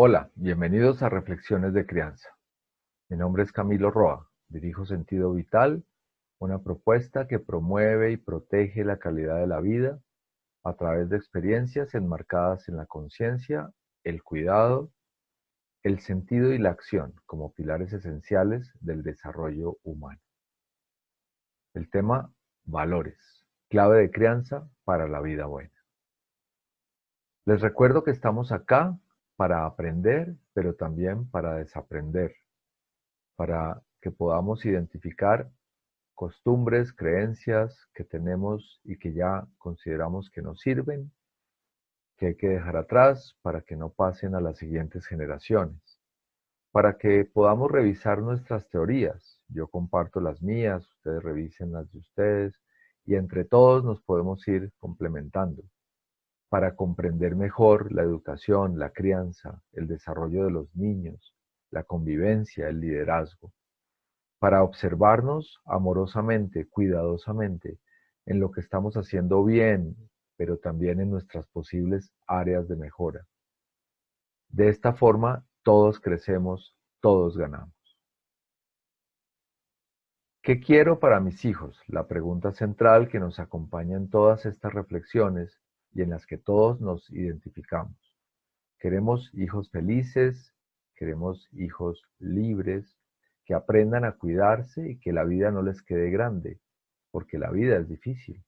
Hola, bienvenidos a Reflexiones de Crianza. Mi nombre es Camilo Roa, dirijo Sentido Vital, una propuesta que promueve y protege la calidad de la vida a través de experiencias enmarcadas en la conciencia, el cuidado, el sentido y la acción como pilares esenciales del desarrollo humano. El tema: valores, clave de crianza para la vida buena. Les recuerdo que estamos acá para aprender, pero también para desaprender, para que podamos identificar costumbres, creencias que tenemos y que ya consideramos que nos sirven, que hay que dejar atrás para que no pasen a las siguientes generaciones, para que podamos revisar nuestras teorías. Yo comparto las mías, ustedes revisen las de ustedes y entre todos nos podemos ir complementando para comprender mejor la educación, la crianza, el desarrollo de los niños, la convivencia, el liderazgo, para observarnos amorosamente, cuidadosamente, en lo que estamos haciendo bien, pero también en nuestras posibles áreas de mejora. De esta forma, todos crecemos, todos ganamos. ¿Qué quiero para mis hijos? La pregunta central que nos acompaña en todas estas reflexiones y en las que todos nos identificamos. Queremos hijos felices, queremos hijos libres, que aprendan a cuidarse y que la vida no les quede grande, porque la vida es difícil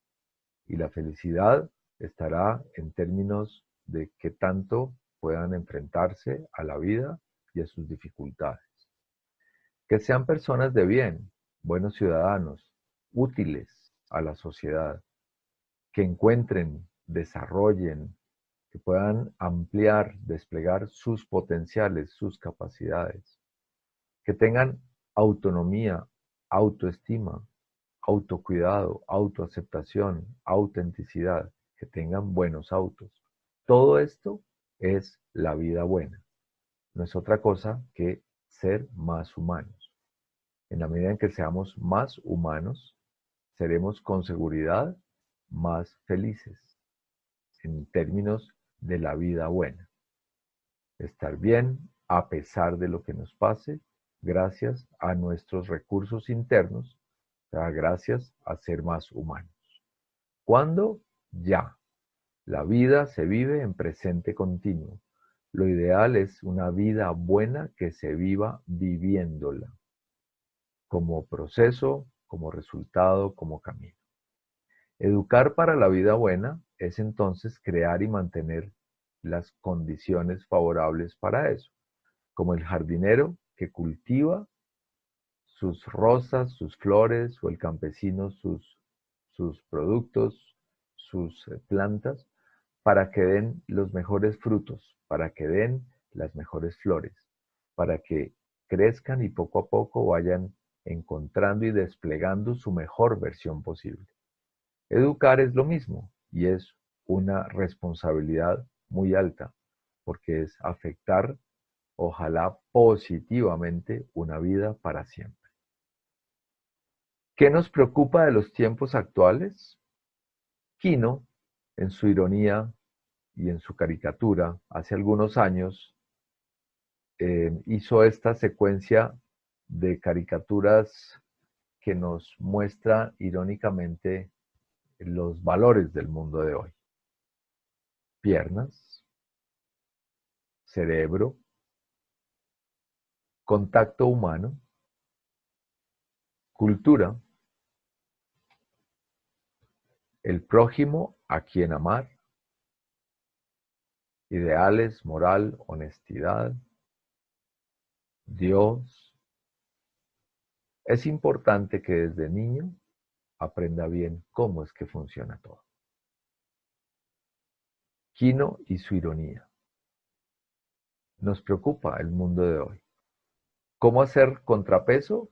y la felicidad estará en términos de qué tanto puedan enfrentarse a la vida y a sus dificultades. Que sean personas de bien, buenos ciudadanos, útiles a la sociedad, que encuentren, desarrollen, que puedan ampliar, desplegar sus potenciales, sus capacidades, que tengan autonomía, autoestima, autocuidado, autoaceptación, autenticidad, que tengan buenos autos. Todo esto es la vida buena. No es otra cosa que ser más humanos. En la medida en que seamos más humanos, seremos con seguridad más felices en términos de la vida buena. Estar bien a pesar de lo que nos pase, gracias a nuestros recursos internos, o sea, gracias a ser más humanos. ¿Cuándo? Ya. La vida se vive en presente continuo. Lo ideal es una vida buena que se viva viviéndola, como proceso, como resultado, como camino. Educar para la vida buena es entonces crear y mantener las condiciones favorables para eso, como el jardinero que cultiva sus rosas, sus flores, o el campesino sus productos, sus plantas, para que den los mejores frutos, para que den las mejores flores, para que crezcan y poco a poco vayan encontrando y desplegando su mejor versión posible. Educar es lo mismo y es una responsabilidad muy alta, porque es afectar, ojalá positivamente, una vida para siempre. ¿Qué nos preocupa de los tiempos actuales? Quino, en su ironía y en su caricatura, hace algunos años, hizo esta secuencia de caricaturas que nos muestra irónicamente los valores del mundo de hoy. Piernas, cerebro, contacto humano, cultura, el prójimo a quien amar, ideales, moral, honestidad, Dios. Es importante que desde niño aprenda bien cómo es que funciona todo. Quino y su ironía. Nos preocupa el mundo de hoy. ¿Cómo hacer contrapeso?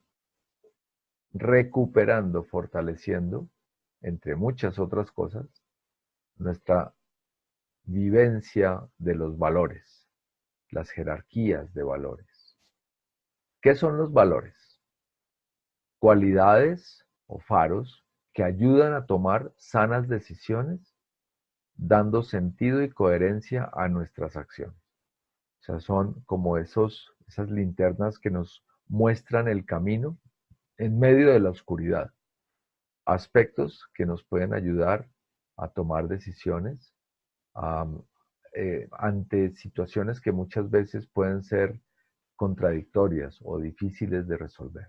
Recuperando, fortaleciendo, entre muchas otras cosas, nuestra vivencia de los valores, las jerarquías de valores. ¿Qué son los valores? Cualidades o faros que ayudan a tomar sanas decisiones, dando sentido y coherencia a nuestras acciones. O sea, son como esas linternas que nos muestran el camino en medio de la oscuridad. Aspectos que nos pueden ayudar a tomar decisiones ante situaciones que muchas veces pueden ser contradictorias o difíciles de resolver.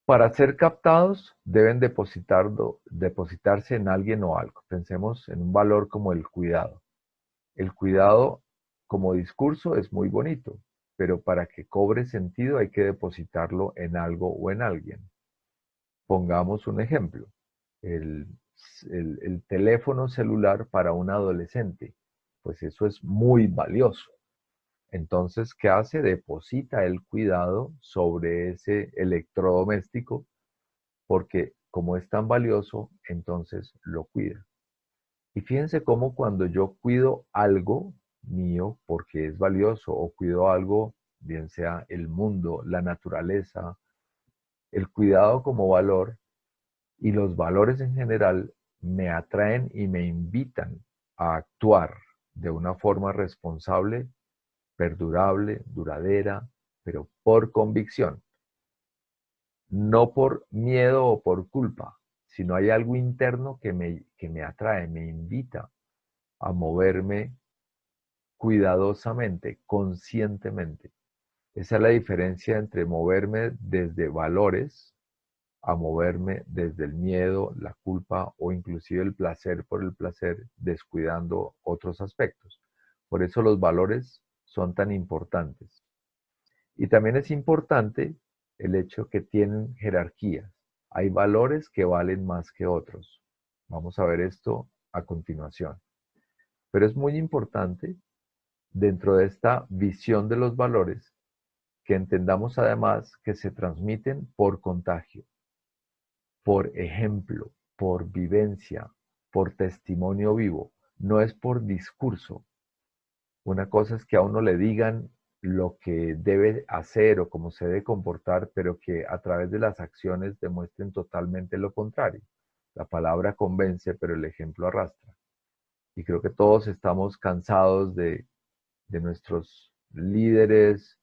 Para ser captados deben depositarse en alguien o algo. Pensemos en un valor como el cuidado. El cuidado como discurso es muy bonito, pero para que cobre sentido hay que depositarlo en algo o en alguien. Pongamos un ejemplo. El, el teléfono celular para un adolescente, pues eso es muy valioso. Entonces, ¿qué hace? Deposita el cuidado sobre ese electrodoméstico porque como es tan valioso, entonces lo cuida. Y fíjense cómo cuando yo cuido algo mío porque es valioso o cuido algo, bien sea el mundo, la naturaleza, el cuidado como valor y los valores en general me atraen y me invitan a actuar de una forma responsable, perdurable, duradera, pero por convicción, no por miedo o por culpa, sino hay algo interno que me atrae, me invita a moverme cuidadosamente, conscientemente. Esa es la diferencia entre moverme desde valores a moverme desde el miedo, la culpa o inclusive el placer por el placer, descuidando otros aspectos. Por eso los valores son tan importantes. Y también es importante el hecho que tienen jerarquías. Hay valores que valen más que otros. Vamos a ver esto a continuación. Pero es muy importante dentro de esta visión de los valores que entendamos además que se transmiten por contagio, por ejemplo, por vivencia, por testimonio vivo. No es por discurso. Una cosa es que a uno le digan lo que debe hacer o cómo se debe comportar, pero que a través de las acciones demuestren totalmente lo contrario. La palabra convence, pero el ejemplo arrastra. Y creo que todos estamos cansados de nuestros líderes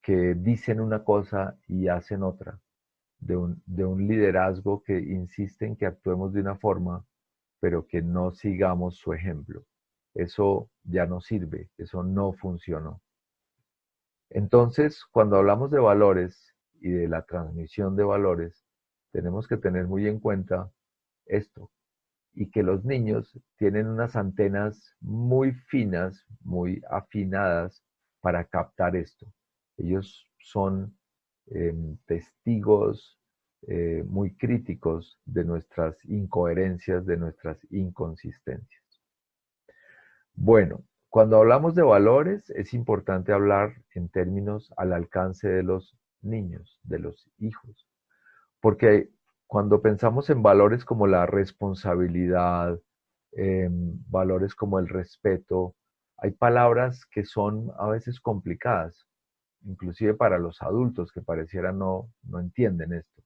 que dicen una cosa y hacen otra, de un liderazgo que insiste en que actuemos de una forma, pero que no sigamos su ejemplo. Eso ya no sirve, eso no funcionó. Entonces, cuando hablamos de valores y de la transmisión de valores, tenemos que tener muy en cuenta esto, y que los niños tienen unas antenas muy finas, muy afinadas para captar esto. Ellos son testigos muy críticos de nuestras incoherencias, de nuestras inconsistencias. Bueno, cuando hablamos de valores, es importante hablar en términos al alcance de los niños, de los hijos, porque cuando pensamos en valores como la responsabilidad, valores como el respeto, hay palabras que son a veces complicadas, inclusive para los adultos que pareciera no entienden esto.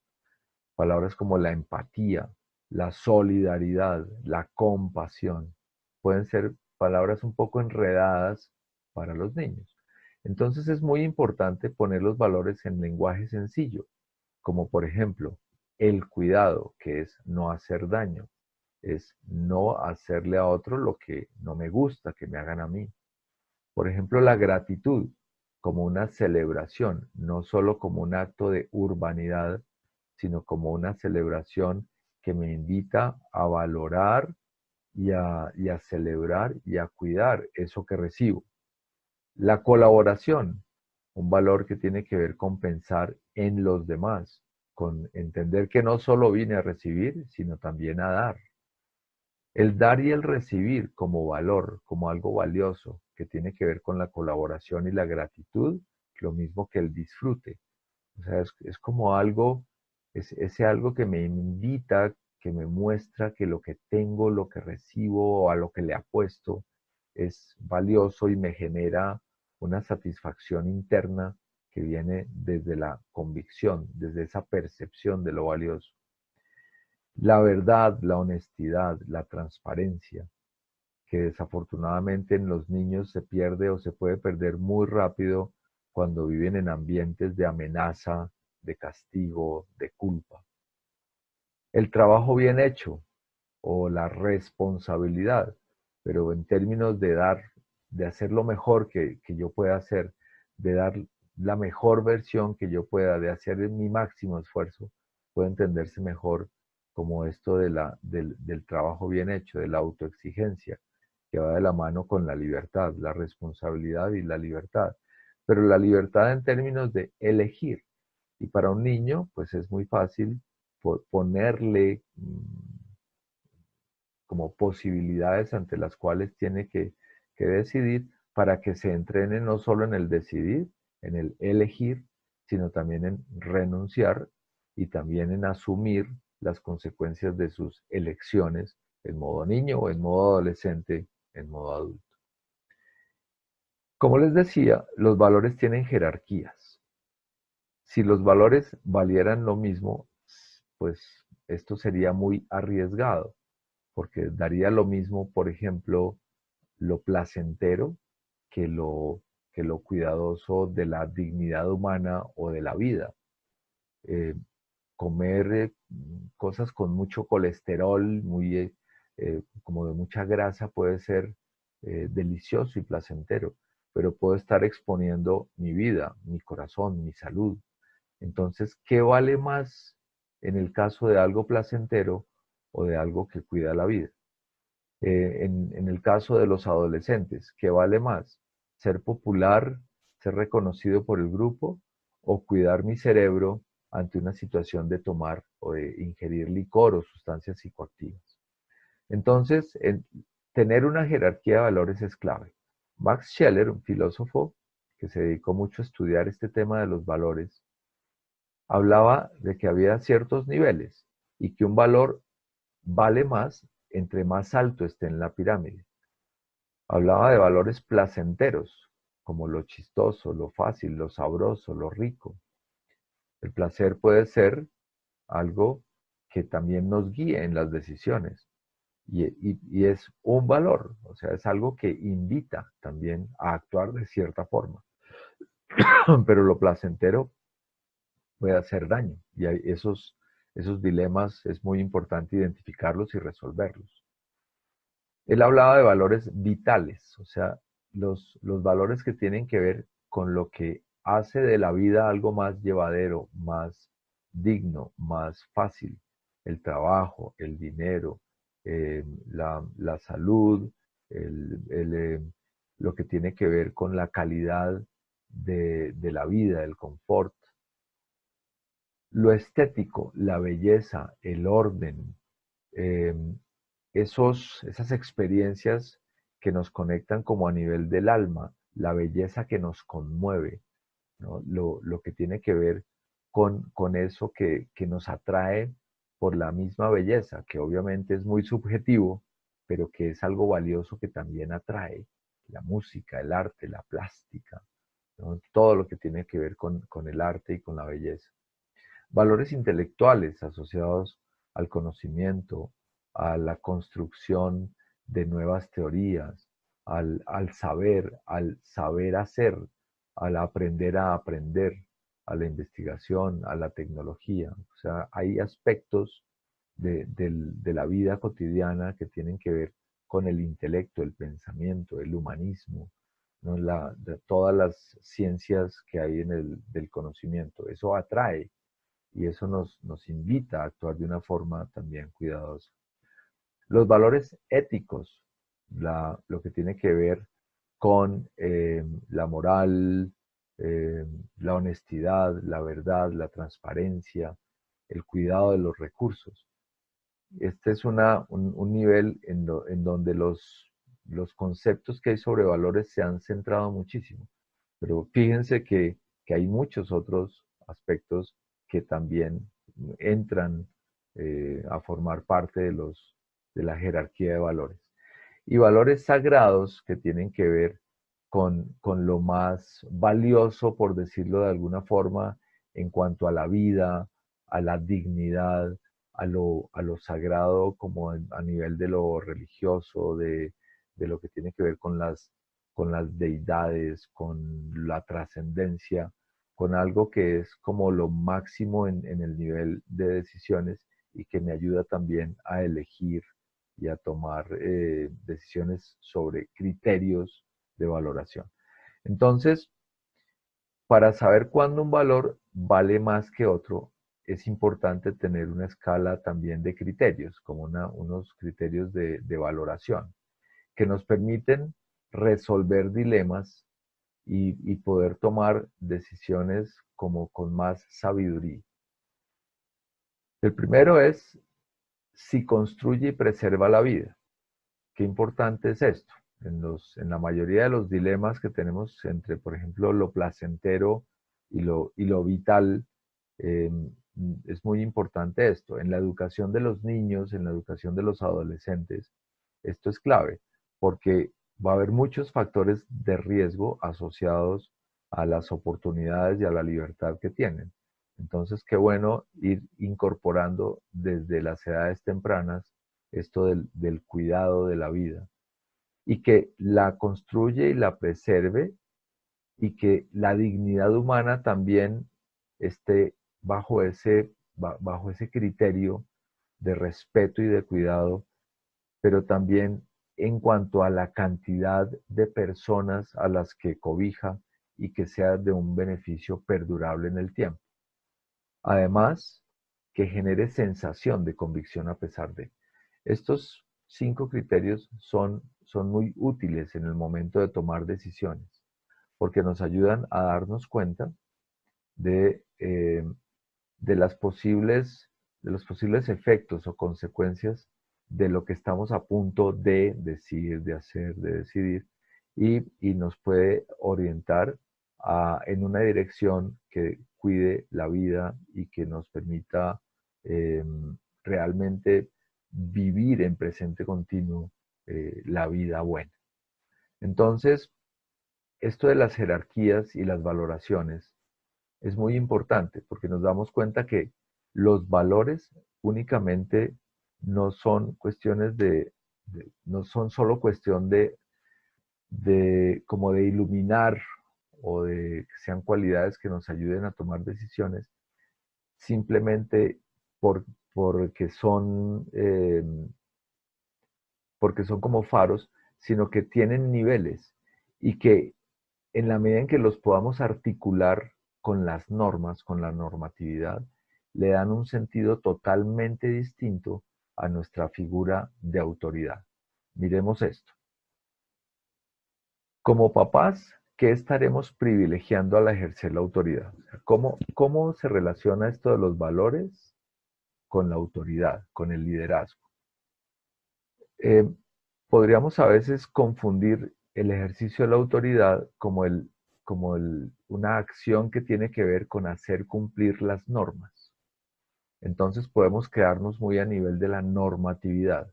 Palabras como la empatía, la solidaridad, la compasión, pueden ser palabras un poco enredadas para los niños. Entonces es muy importante poner los valores en lenguaje sencillo, como por ejemplo, el cuidado, que es no hacer daño, es no hacerle a otro lo que no me gusta que me hagan a mí. Por ejemplo, la gratitud como una celebración, no solo como un acto de urbanidad, sino como una celebración que me invita a valorar y a celebrar y a cuidar eso que recibo. La colaboración, un valor que tiene que ver con pensar en los demás, con entender que no solo vine a recibir, sino también a dar. El dar y el recibir como valor, como algo valioso, que tiene que ver con la colaboración y la gratitud, lo mismo que el disfrute. O sea, es como algo, es ese algo que me invita, que me muestra que lo que tengo, lo que recibo o a lo que le apuesto es valioso y me genera una satisfacción interna que viene desde la convicción, desde esa percepción de lo valioso. La verdad, la honestidad, la transparencia, que desafortunadamente en los niños se pierde o se puede perder muy rápido cuando viven en ambientes de amenaza, de castigo, de culpa. El trabajo bien hecho o la responsabilidad, pero en términos de dar, de hacer lo mejor que yo pueda hacer, de dar la mejor versión que yo pueda, de hacer mi máximo esfuerzo, puede entenderse mejor como esto del trabajo bien hecho, de la autoexigencia, que va de la mano con la libertad, la responsabilidad y la libertad. Pero la libertad en términos de elegir. Y para un niño, pues es muy fácil ponerle como posibilidades ante las cuales tiene que decidir para que se entrene no solo en el decidir, en el elegir, sino también en renunciar y también en asumir las consecuencias de sus elecciones en modo niño o en modo adolescente, en modo adulto. Como les decía, los valores tienen jerarquías. Si los valores valieran lo mismo, pues esto sería muy arriesgado, porque daría lo mismo, por ejemplo, lo placentero que lo cuidadoso de la dignidad humana o de la vida. Eh, comer cosas con mucho colesterol, como de mucha grasa, puede ser delicioso y placentero, pero puedo estar exponiendo mi vida, mi corazón, mi salud. Entonces, ¿qué vale más en el caso de algo placentero o de algo que cuida la vida? En el caso de los adolescentes, ¿qué vale más? ¿Ser popular, ser reconocido por el grupo o cuidar mi cerebro ante una situación de tomar o de ingerir licor o sustancias psicoactivas? Entonces, tener una jerarquía de valores es clave. Max Scheler, un filósofo que se dedicó mucho a estudiar este tema de los valores, hablaba de que había ciertos niveles y que un valor vale más entre más alto esté en la pirámide. Hablaba de valores placenteros, como lo chistoso, lo fácil, lo sabroso, lo rico. El placer puede ser algo que también nos guíe en las decisiones y es un valor, o sea, es algo que invita también a actuar de cierta forma. Pero lo placentero puede hacer daño y esos dilemas es muy importante identificarlos y resolverlos. Él hablaba de valores vitales, o sea, los valores que tienen que ver con lo que hace de la vida algo más llevadero, más digno, más fácil. El trabajo, el dinero, la salud, el, el, eh, lo que tiene que ver con la calidad de la vida, el confort. Lo estético, la belleza, el orden, eh, esas experiencias que nos conectan como a nivel del alma, la belleza que nos conmueve, ¿no? Lo que tiene que ver con eso que nos atrae por la misma belleza, que obviamente es muy subjetivo, pero que es algo valioso que también atrae, la música, el arte, la plástica, ¿no? Todo lo que tiene que ver con el arte y con la belleza. Valores intelectuales asociados al conocimiento, a la construcción de nuevas teorías, al saber hacer, al aprender a aprender, a la investigación, a la tecnología. O sea, hay aspectos de la vida cotidiana que tienen que ver con el intelecto, el pensamiento, el humanismo, ¿no? De todas las ciencias que hay en del conocimiento. Eso atrae y eso nos invita a actuar de una forma también cuidadosa. Los valores éticos, lo que tiene que ver con la moral, eh, la honestidad, la verdad, la transparencia, el cuidado de los recursos. Este es un nivel en donde los conceptos que hay sobre valores se han centrado muchísimo. Pero fíjense que hay muchos otros aspectos que también entran a formar parte de la jerarquía de valores. Y valores sagrados que tienen que ver con lo más valioso, por decirlo de alguna forma, en cuanto a la vida, a la dignidad, a lo sagrado como a nivel de lo religioso, de lo que tiene que ver con las deidades, con la trascendencia, con algo que es como lo máximo en el nivel de decisiones y que me ayuda también a elegir y a tomar decisiones sobre criterios de valoración. Entonces, para saber cuándo un valor vale más que otro, es importante tener una escala también de criterios, como unos criterios de valoración, que nos permiten resolver dilemas y poder tomar decisiones como con más sabiduría. El primero es si construye y preserva la vida. Qué importante es esto. En la mayoría de los dilemas que tenemos entre, por ejemplo, lo placentero y lo vital, eh, es muy importante esto. En la educación de los niños, en la educación de los adolescentes, esto es clave, porque va a haber muchos factores de riesgo asociados a las oportunidades y a la libertad que tienen. Entonces, qué bueno ir incorporando desde las edades tempranas esto del cuidado de la vida y que la construye y la preserve y que la dignidad humana también esté bajo ese criterio de respeto y de cuidado, pero también en cuanto a la cantidad de personas a las que cobija y que sea de un beneficio perdurable en el tiempo. Además, que genere sensación de convicción a pesar de. Estos 5 criterios son muy útiles en el momento de tomar decisiones, porque nos ayudan a darnos cuenta de, eh, de, las posibles, de los posibles efectos o consecuencias de lo que estamos a punto de decir, de hacer, de decidir, y nos puede orientar en una dirección que cuide la vida y que nos permita eh, realmente vivir en presente continuo la vida buena. Entonces, esto de las jerarquías y las valoraciones es muy importante porque nos damos cuenta que los valores únicamente no son cuestiones no son solo cuestión como de iluminar o de que sean cualidades que nos ayuden a tomar decisiones, simplemente por, porque son, eh, porque son como faros, sino que tienen niveles y que en la medida en que los podamos articular con las normas, con la normatividad, le dan un sentido totalmente distinto a nuestra figura de autoridad. Miremos esto. Como papás, ¿qué estaremos privilegiando al ejercer la autoridad? ¿Cómo se relaciona esto de los valores con la autoridad, con el liderazgo? Eh, Podríamos a veces confundir el ejercicio de la autoridad una acción que tiene que ver con hacer cumplir las normas. Entonces podemos quedarnos muy a nivel de la normatividad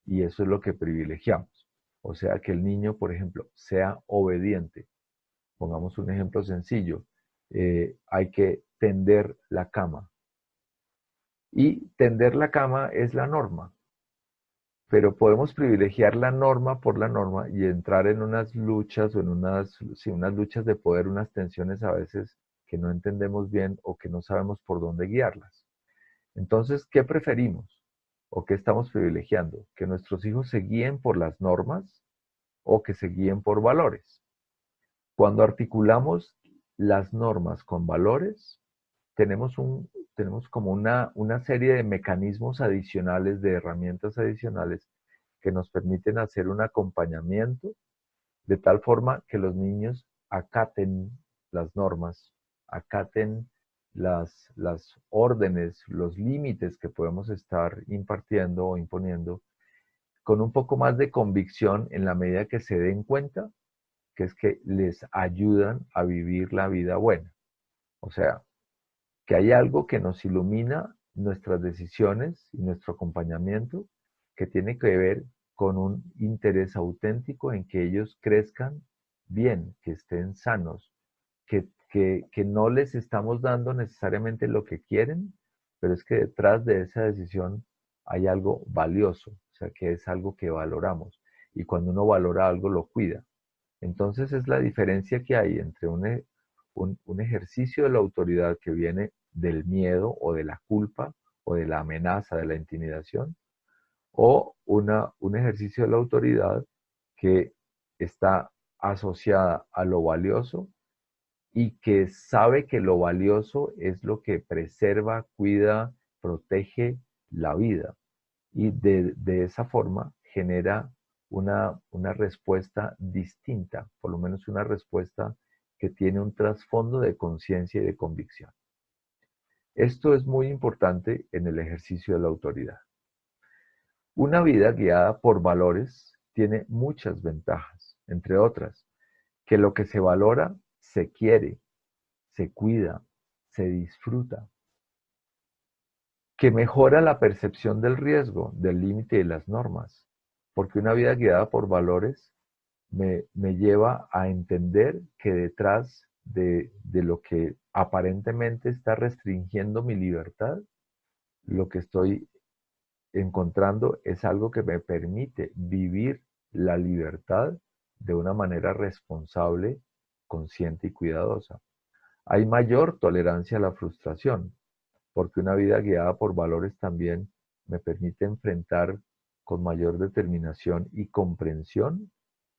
y eso es lo que privilegiamos. O sea, que el niño, por ejemplo, sea obediente. Pongamos un ejemplo sencillo. Hay que tender la cama. Y tender la cama es la norma. Pero podemos privilegiar la norma por la norma y entrar en unas luchas o en unas luchas de poder, unas tensiones a veces que no entendemos bien o que no sabemos por dónde guiarlas. Entonces, ¿qué preferimos? ¿O qué estamos privilegiando? ¿Que nuestros hijos se guíen por las normas o que se guíen por valores? Cuando articulamos las normas con valores, tenemos como una serie de mecanismos adicionales, de herramientas adicionales que nos permiten hacer un acompañamiento de tal forma que los niños acaten las normas, acaten las órdenes, los límites que podemos estar impartiendo o imponiendo con un poco más de convicción en la medida que se den cuenta que es que les ayudan a vivir la vida buena. O sea, que hay algo que nos ilumina nuestras decisiones y nuestro acompañamiento que tiene que ver con un interés auténtico en que ellos crezcan bien, que estén sanos, que no les estamos dando necesariamente lo que quieren, pero es que detrás de esa decisión hay algo valioso, o sea, que es algo que valoramos y cuando uno valora algo lo cuida. Entonces es la diferencia que hay entre un ejercicio de la autoridad que viene del miedo o de la culpa o de la amenaza, de la intimidación, o un ejercicio de la autoridad que está asociada a lo valioso y que sabe que lo valioso es lo que preserva, cuida, protege la vida. Y de esa forma genera una respuesta distinta, por lo menos una respuesta que tiene un trasfondo de conciencia y de convicción. Esto es muy importante en el ejercicio de la autoridad. Una vida guiada por valores tiene muchas ventajas, entre otras, que lo que se valora se quiere, se cuida, se disfruta, que mejora la percepción del riesgo, del límite y de las normas, porque una vida guiada por valores me lleva a entender que detrás de lo que aparentemente está restringiendo mi libertad, lo que estoy encontrando es algo que me permite vivir la libertad de una manera responsable, consciente y cuidadosa. Hay mayor tolerancia a la frustración, porque una vida guiada por valores también me permite enfrentar con mayor determinación y comprensión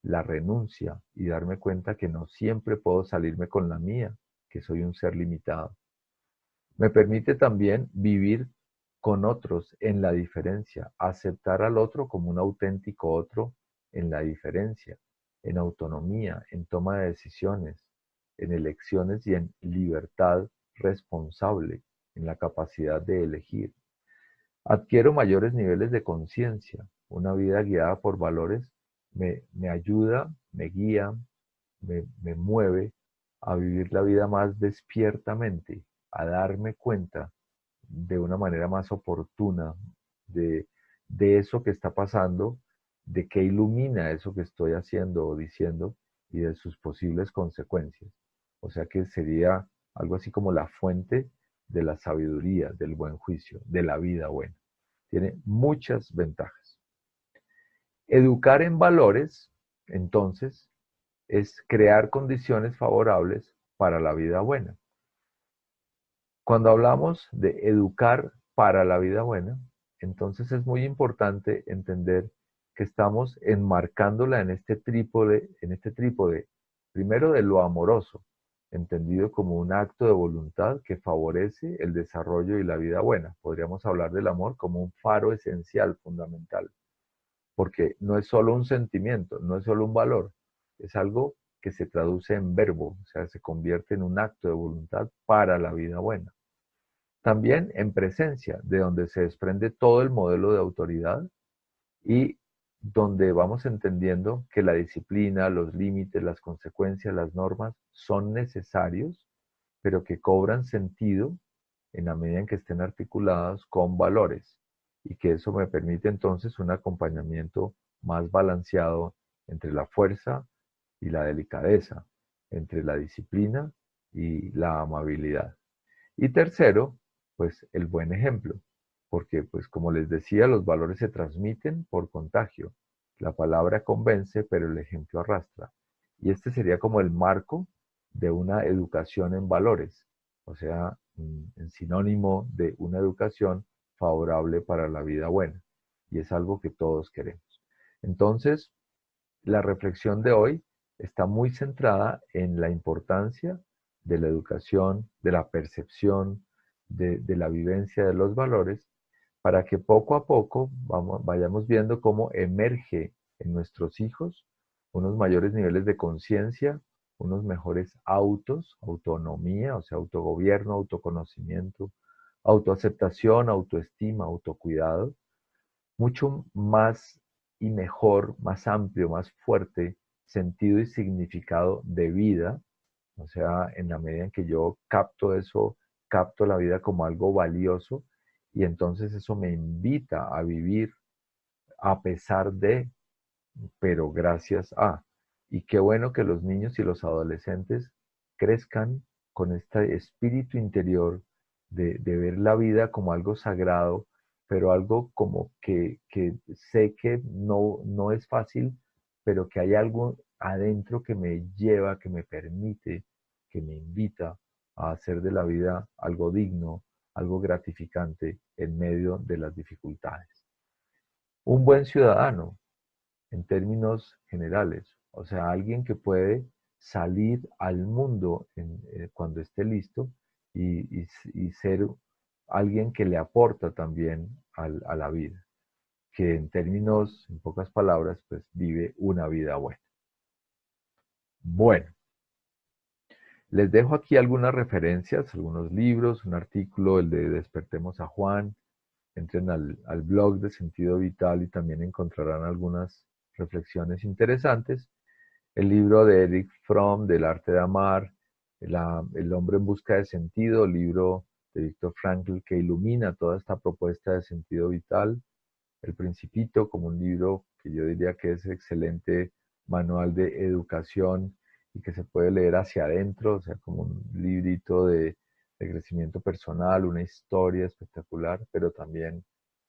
la renuncia y darme cuenta que no siempre puedo salirme con la mía, que soy un ser limitado. Me permite también vivir con otros en la diferencia, aceptar al otro como un auténtico otro en la diferencia, en autonomía, en toma de decisiones, en elecciones y en libertad responsable, en la capacidad de elegir. Adquiero mayores niveles de conciencia. Una vida guiada por valores me ayuda, me guía, me mueve a vivir la vida más despiertamente, a darme cuenta de una manera más oportuna de, de eso que está pasando, de qué ilumina eso que estoy haciendo o diciendo y de sus posibles consecuencias. O sea que sería algo así como la fuente de la sabiduría, del buen juicio, de la vida buena. Tiene muchas ventajas. Educar en valores, entonces, es crear condiciones favorables para la vida buena. Cuando hablamos de educar para la vida buena, entonces es muy importante entender que estamos enmarcándola en este trípode, primero de lo amoroso, entendido como un acto de voluntad que favorece el desarrollo y la vida buena. Podríamos hablar del amor como un faro esencial, fundamental, porque no es solo un sentimiento, no es solo un valor, es algo que se traduce en verbo, o sea, se convierte en un acto de voluntad para la vida buena. También en presencia, de donde se desprende todo el modelo de autoridad y donde vamos entendiendo que la disciplina, los límites, las consecuencias, las normas son necesarios, pero que cobran sentido en la medida en que estén articuladas con valores y que eso me permite entonces un acompañamiento más balanceado entre la fuerza y la delicadeza, entre la disciplina y la amabilidad. Y tercero, pues el buen ejemplo, porque pues como les decía, los valores se transmiten por contagio. La palabra convence, pero el ejemplo arrastra. Y este sería como el marco de una educación en valores, o sea, en sinónimo de una educación favorable para la vida buena. Y es algo que todos queremos. Entonces, la reflexión de hoy está muy centrada en la importancia de la educación, de la percepción, de la vivencia de los valores, para que poco a poco vayamos viendo cómo emerge en nuestros hijos unos mayores niveles de conciencia, unos mejores autos, autonomía, o sea, autogobierno, autoconocimiento, autoaceptación, autoestima, autocuidado, mucho más y mejor, más amplio, más fuerte sentido y significado de vida. O sea, en la medida en que yo capto eso, capto la vida como algo valioso y entonces eso me invita a vivir a pesar de, pero gracias a. Y qué bueno que los niños y los adolescentes crezcan con este espíritu interior de ver la vida como algo sagrado, pero algo como que sé que no es fácil pero que hay algo adentro que me lleva, que me permite, que me invita a hacer de la vida algo digno, algo gratificante en medio de las dificultades. Un buen ciudadano, en términos generales, o sea, alguien que puede salir al mundo cuando esté listo y ser alguien que le aporta también a la vida, que en términos, en pocas palabras, pues vive una vida buena. Bueno, les dejo aquí algunas referencias, algunos libros, un artículo, el de Despertemos a Juan. Entren al blog de Sentido Vital y también encontrarán algunas reflexiones interesantes. El libro de Erich Fromm, del arte de amar, El hombre en busca de sentido, libro de Viktor Frankl que ilumina toda esta propuesta de sentido vital. El Principito, como un libro que yo diría que es excelente manual de educación y que se puede leer hacia adentro, o sea, como un librito de crecimiento personal, una historia espectacular, pero también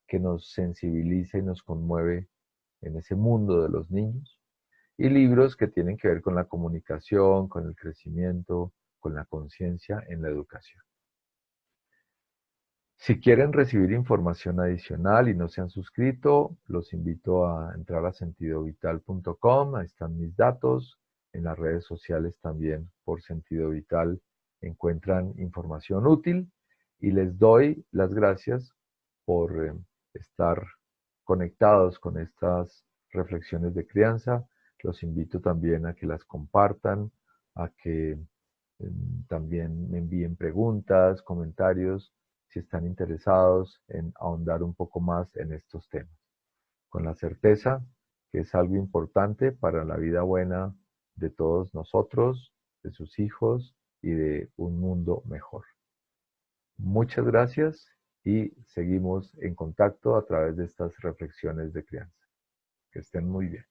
que nos sensibiliza y nos conmueve en ese mundo de los niños. Y libros que tienen que ver con la comunicación, con el crecimiento, con la conciencia en la educación. Si quieren recibir información adicional y no se han suscrito, los invito a entrar a sentidovital.com, ahí están mis datos, en las redes sociales también por Sentido Vital encuentran información útil y les doy las gracias por estar conectados con estas reflexiones de crianza. Los invito también a que las compartan, a que también me envíen preguntas, comentarios si están interesados en ahondar un poco más en estos temas, con la certeza que es algo importante para la vida buena de todos nosotros, de sus hijos y de un mundo mejor. Muchas gracias y seguimos en contacto a través de estas reflexiones de crianza. Que estén muy bien.